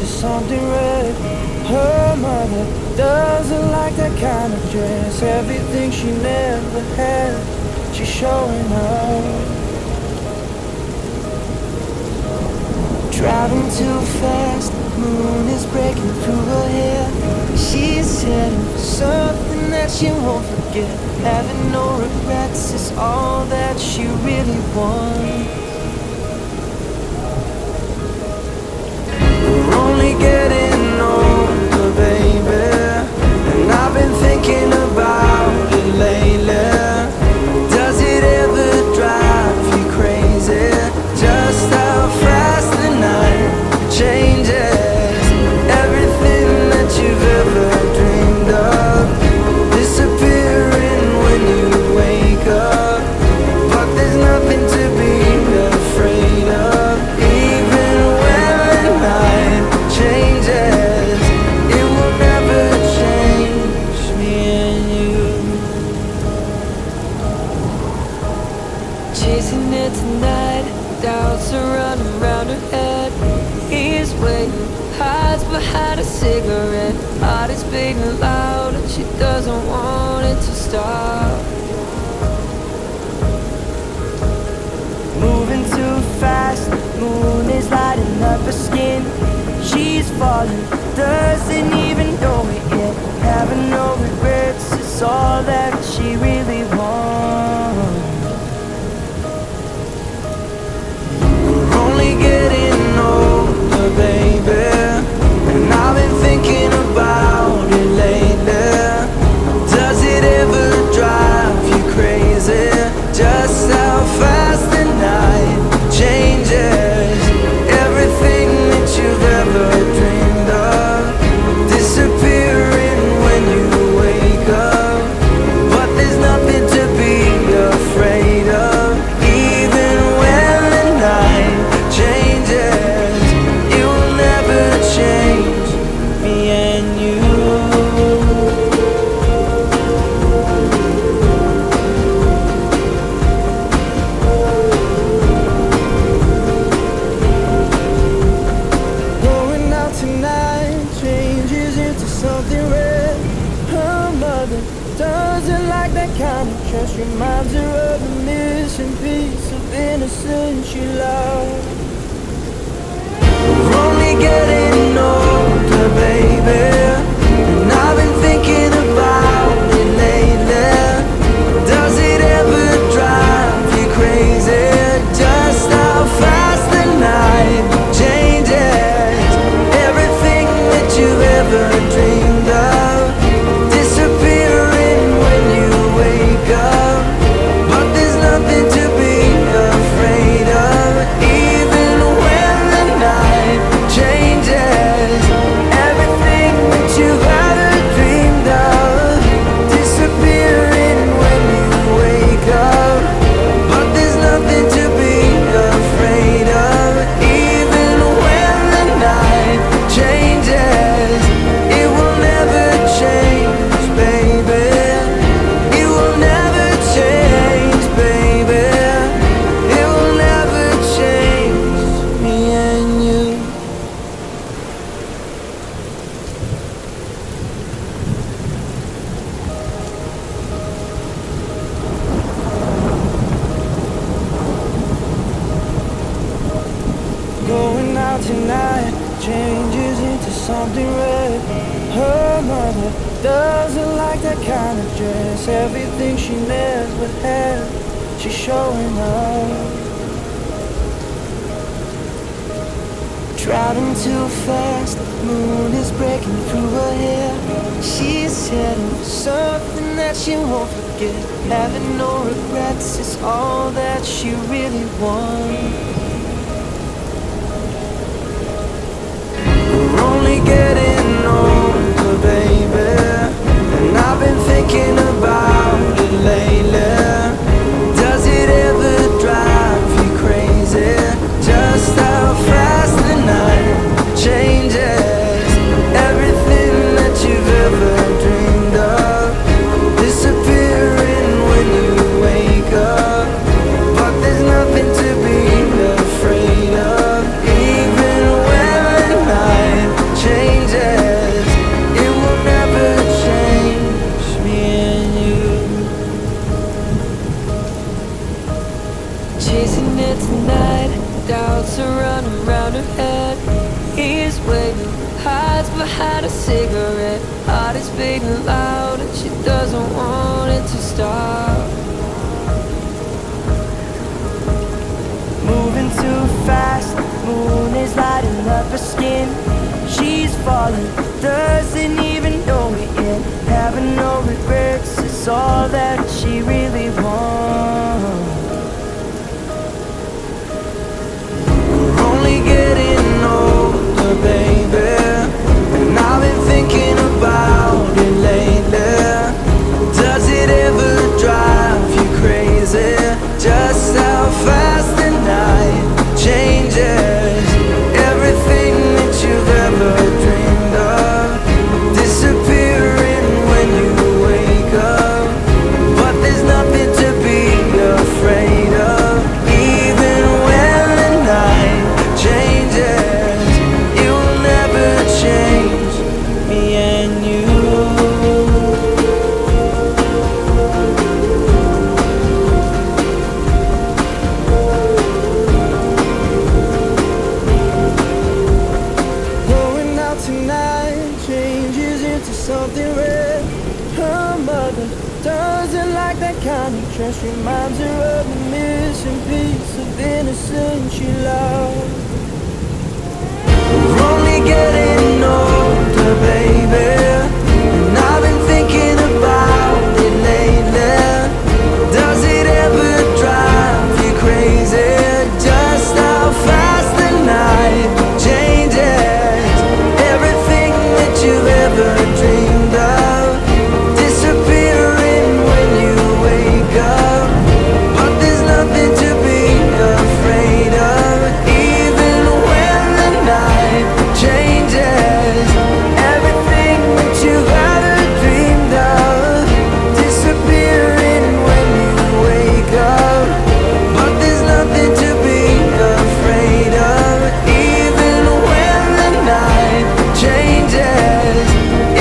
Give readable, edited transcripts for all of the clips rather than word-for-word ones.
something red. Her mother doesn't like that kind of dress. Everything she never had, she's showing off. Driving too fast, moon is breaking through her hair. She's heading for something that she won't forget. Having no regrets is all that she really wants. We're only getting older, baby, and I've been thinking about it lately. Does it ever drive you crazy? Just how fast the night changes. Everything that you've ever dreamed of disappearing when you wake up. But there's nothing to be afraid of. Even when the night changes, it will never change me and you. Chasing it tonight, doubts are running round her head. He's waiting, hides behind a cigarette. Heart is beating loud and she doesn't want it to stop. Moving too fast, moon is lighting up her skin. She's falling, doesn't even know it yet. Having no regrets is all that she really wants. We're only getting older, baby, and I've been thinking about it lately. Does it ever drive you crazy? Just how fast the night changes. Everything that you've ever dreamed of disappearing when you wake up. But there's nothing to be afraid of. Even when the night changes, it will never change me and you. Going out tonight changes into something red. Her mother doesn't like that kind of dress. Reminds her of the missing piece of innocence she loved. We're only getting older, baby, and I've been thinking about it lately. Does it ever drive you crazy? Just how fast the night changes. Everything that you've ever dreamed of disappearing when you wake up. But there's nothing to be afraid of. Even when the night changes, everything that you've ever dreamed of disappearing when you wake up. But there's nothing to be afraid of. Even when the night changes, it will never change, baby. It will never change, baby. It will never change me and you. Going out tonight changes into something red. Her mother doesn't like that kind of dress. Everything she never had, she's showing off. Driving too fast, moon is breaking through her hair. She's heading for something that she won't forget. Having no regrets is all that she really wants. We're only getting older, baby, and I've been thinking about it lately. Does it ever drive you crazy? Just how fast the night changes. Everything that you've ever dreamed of disappearing when you wake up. But there's nothing to be afraid of. Even when the night beating loud and she doesn't want it to stop. Moving too fast, moon is lighting up her skin. She's falling, doesn't even know it yet. Having no regrets is all that she really wants. We're only getting older, baby, and I've been thinking about it lately. Does it ever drive you crazy? Just how fast the night changes. Everything that you've ever dreamed of disappearing when you wake up. But there's nothing to be afraid of. Even when the night changes, it will never change me and you. Going out tonight changes into something red. Her mother doesn't like that kind of dress. Reminds her of the missing piece of innocence she loved. We're only getting older, baby, and I've been thinking about it lately. Does it ever drive you crazy? Just how fast the night changes. Everything that you've ever dreamed of disappearing when you wake up. But there's nothing to be afraid of. Even when the night changes, everything that you've ever dreamed of disappearing when you wake up. But there's nothing to be afraid of. Even when the night changes,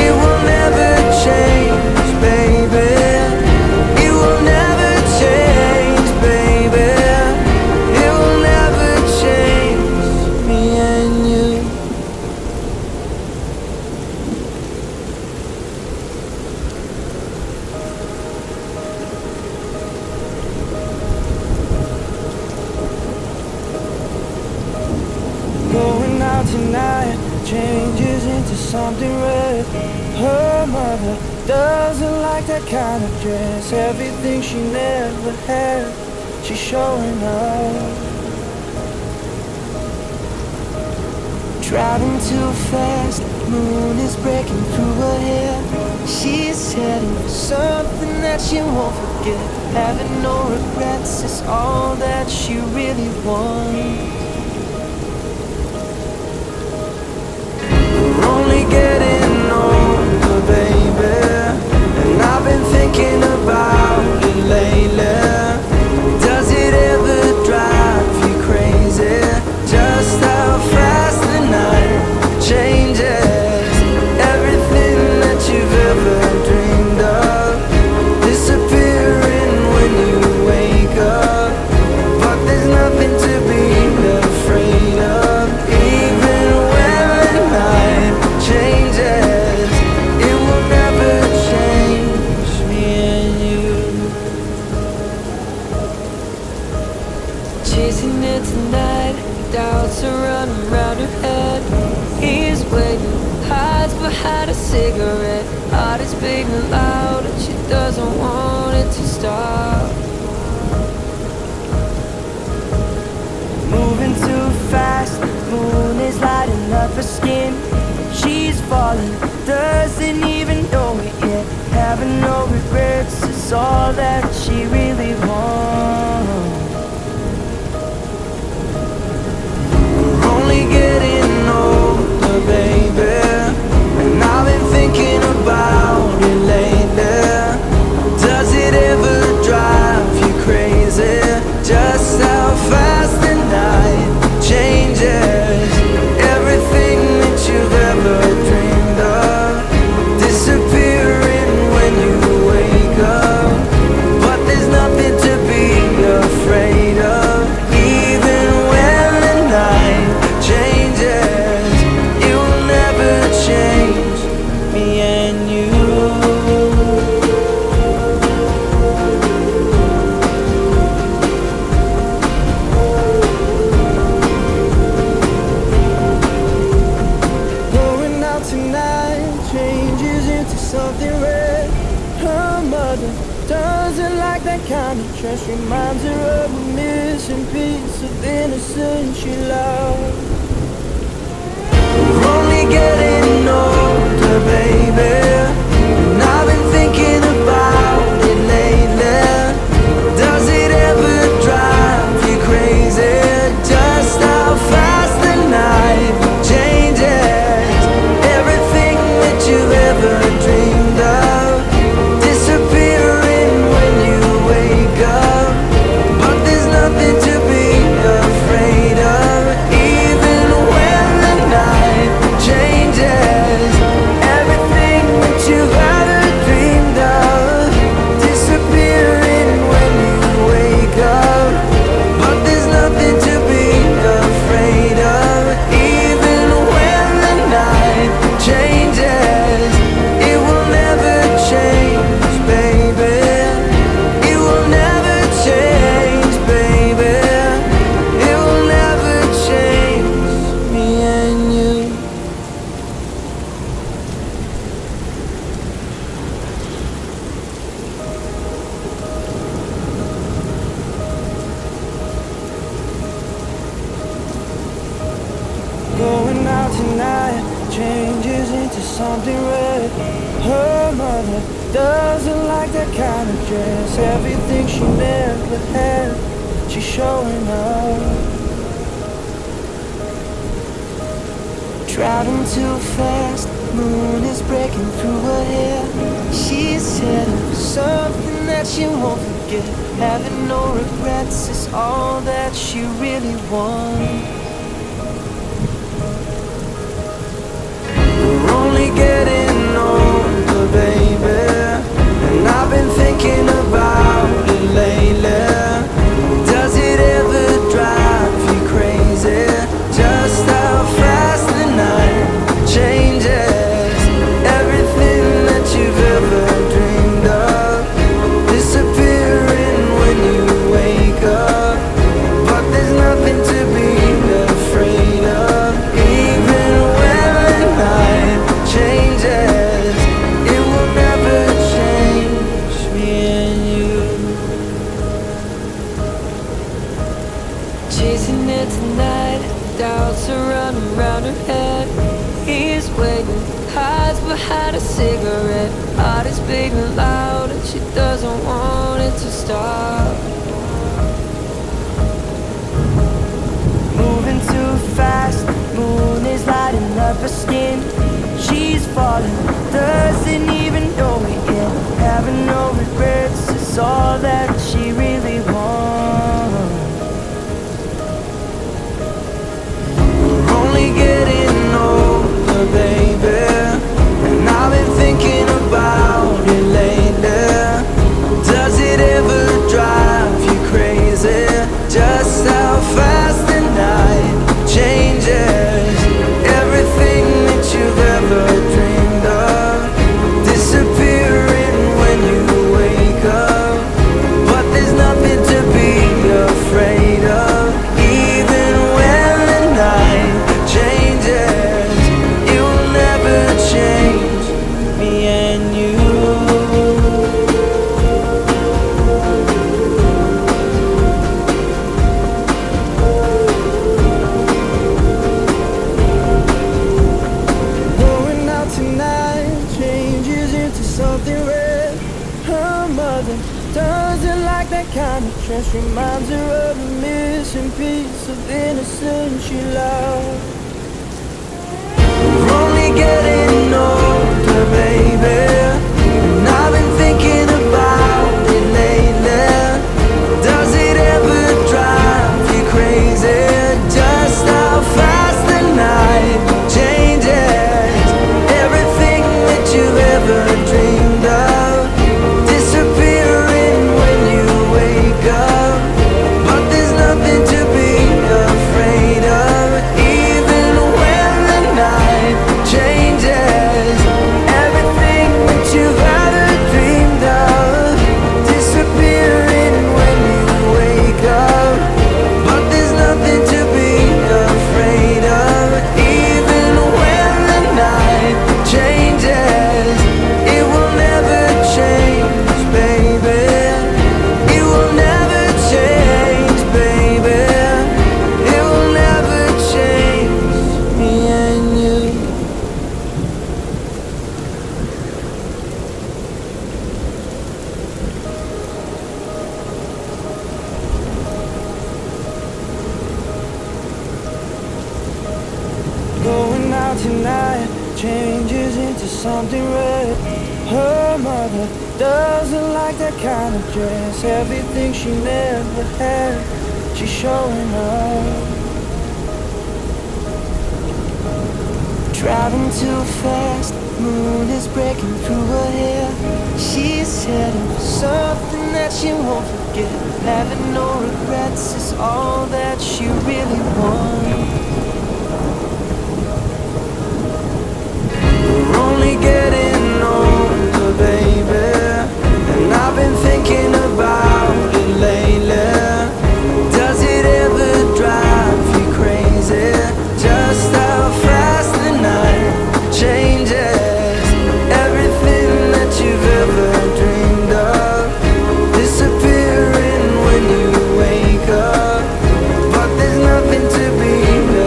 it will never change, baby. It will never change, baby. It will never change me and you. Going out tonight changes into something red. Her mother doesn't like that kind of dress. Everything she never had, she's showing up. Driving too fast, moon is breaking through her hair. She's heading for something that she won't forget. Having no regrets is all that she really wants. We're only getting older, baby, and I've been thinking about it lately. Does it ever drive you crazy? Just how fast the night changes. Everything that you've ever dreamed of disappearing when you wake up. But there's nothing to be afraid of. Even when the night changes, it will never change me and you. Chasing it tonight, doubts are running round her head. He's waiting, hides behind a cigarette. Heart is beating loud and she doesn't want it to stop. Moving too fast, moon is lighting up her skin. She's falling, doesn't even know it yet. Having no regrets is all that she really wants. We're only getting older, baby, and I've been thinking about it lately. Does it ever drive you crazy? Just how fast the night changes. Everything that you've ever dreamed of disappearing when you wake up. But there's nothing to be mother doesn't like that kind of dress. Reminds her of a missing piece of innocence she loved. We're only getting older, baby, and I've been thinking about it lately. Does it ever drive you crazy? Just how fast the night changes. Everything that you've ever dreamed of disappearing when you wake up. But there's nothing to be afraid of, even when the night changes. Everything that you've ever dreamed of disappearing when you wake up. But there's nothing to be afraid of, even when the night changes. It will never change, baby. It will never change, baby. It will never change me and you. Going out tonight changes into something red. Her mother doesn't like that kind of dress. Everything she never had, she's showing up. Driving too fast, moon is breaking through her hair. She's set up something that she won't forget. Having no regrets is all that she really wants. We're only getting older, baby, and I've been thinking about it lately. Does it ever drive you crazy? Just how fast the night changes. Everything that you've ever dreamed of disappearing when you wake up. But there's nothing to be afraid of, even when the night changes. It will never change me and you. Chasing it tonight, doubts are running round her head. He's waiting, hides behind a cigarette. Heart is beating loud and she doesn't want it to stop. Moving too fast, moon is lighting up her skin. She's falling, doesn't even know it yet. Having no regrets is all that she really wants. We're only getting older, baby, and I've been thinking about it lately. Does it ever drive you crazy? Just how fast the night changes. Everything that you've ever dreamed of disappearing when you wake up. But there's nothing to be afraid of, even when the night changes. It will never change me and you. Going out tonight changes into something red. Her mother doesn't like that kind of dress. Reminds her of a missing piece of innocence she loved. We're only getting older, baby, and I've been thinking about it lately. Does it ever drive you crazy? Just how fast the night changes. Everything that you've ever dreamed of disappearing when you wake up. But there's nothing to be afraid of, even when the night changes. Everything into something red. Her mother doesn't like that kind of dress. Everything she never had, she's showing up. Driving too fast, moon is breaking through her hair. She's heading for something that she won't forget. Having no regrets is all that she really wants. We're only getting older, baby, and I've been thinking about it lately. Does it ever drive you crazy? Just how fast the night changes. Everything that you've ever dreamed of disappearing when you wake up. But there's nothing to be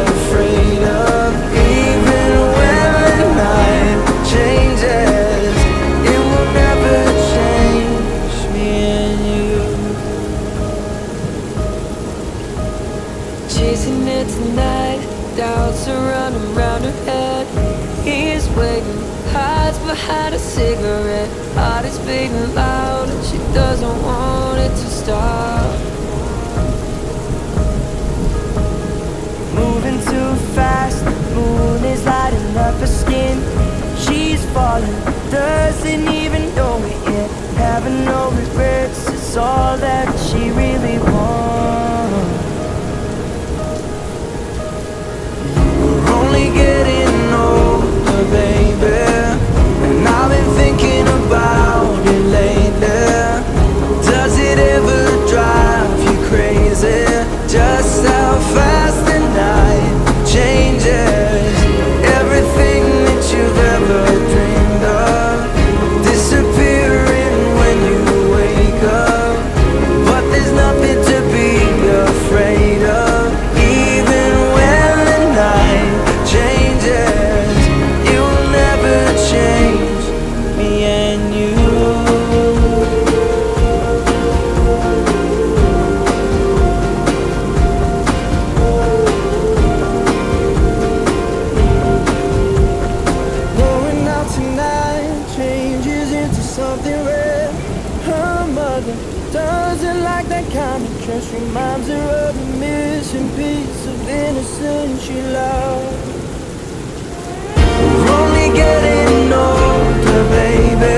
afraid of. Even when the night changes, it will never change me and you. Chasing it tonight, doubts are running round her head. He's waiting, hides behind a cigarette. Heart is beating loud and she doesn't want it to stop. Moving too fast, moon is lighting up her skin. She's falling, doesn't even know it yet. Having no regrets is all that she really wants. We're only getting older, baby, and I've been thinking about it lately. Does it ever drive you crazy? Just how fast the night changes. Everything that you've ever dreamed of disappearing when you wake up. But there's nothing to be afraid of. Even when the night changes, it will never change me and you. Going out tonight changes into something red. Her mother doesn't like that kind of dress. Reminds her of a missing piece of innocence she loved. We're only getting older, baby,